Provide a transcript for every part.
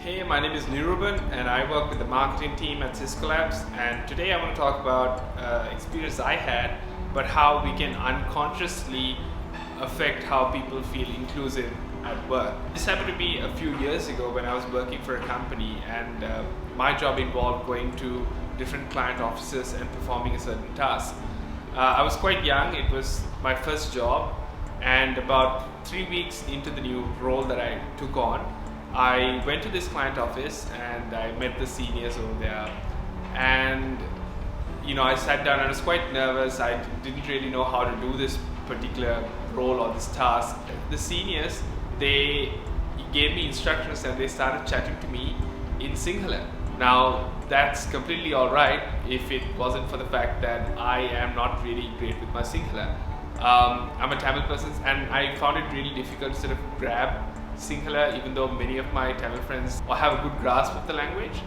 Hey, my name is Niruban and I work with the marketing team at Cisco Labs, and today I want to talk about experience I had, but how we can unconsciously affect how people feel inclusive at work. This happened to me a few years ago when I was working for a company, and my job involved going to different client offices and performing a certain task. I was quite young, it was my first job, and about 3 weeks into the new role that I took on, I went to this client office and I met the seniors over there, and I sat down and I was quite nervous. I didn't really know how to do this particular role or this task. The seniors, they gave me instructions and they started chatting to me in Sinhala. Now that's completely alright if it wasn't for the fact that I am not really great with my Sinhala. I'm a Tamil person and I found it really difficult to sort of grab Sinhala, even though many of my Tamil friends have a good grasp of the language.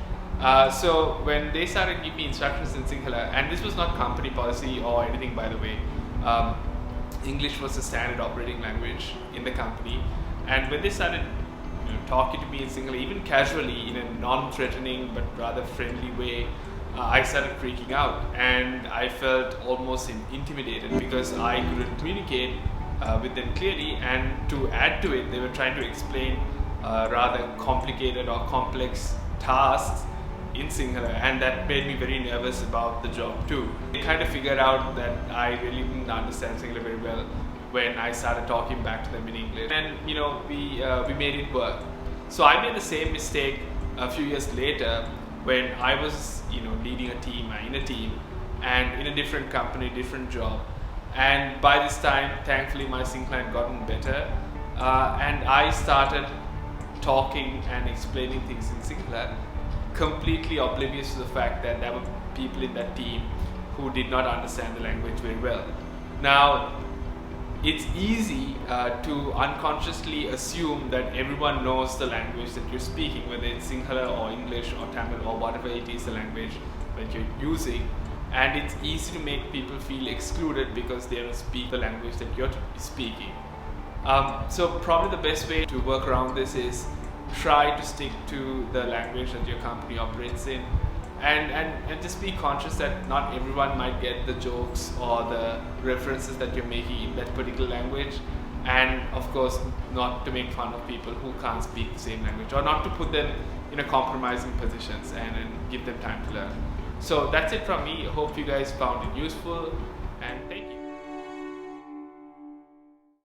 So when they started giving me instructions in Sinhala, and this was not company policy or anything, by the way, English was the standard operating language in the company, and when they started talking to me in Sinhala, even casually in a non-threatening but rather friendly way, I started freaking out and I felt almost intimidated because I couldn't communicate with them clearly, and to add to it, they were trying to explain rather complicated or complex tasks in Sinhala, and that made me very nervous about the job too. They kind of figured out that I really didn't understand Sinhala very well when I started talking back to them in English, and we made it work. So I made the same mistake a few years later when I was leading a team, in a team, and in a different company, different job. And by this time, thankfully, my Sinhala had gotten better, and I started talking and explaining things in Sinhala, completely oblivious to the fact that there were people in that team who did not understand the language very well. Now, it's easy to unconsciously assume that everyone knows the language that you're speaking, whether it's Sinhala or English or Tamil or whatever it is the language that you're using. And it's easy to make people feel excluded because they don't speak the language that you're speaking. So probably the best way to work around this is try to stick to the language that your company operates in, and just be conscious that not everyone might get the jokes or the references that you're making in that particular language, and of course not to make fun of people who can't speak the same language, or not to put them in a compromising positions and give them time to learn. So that's it from me. I hope you guys found it useful, and thank you.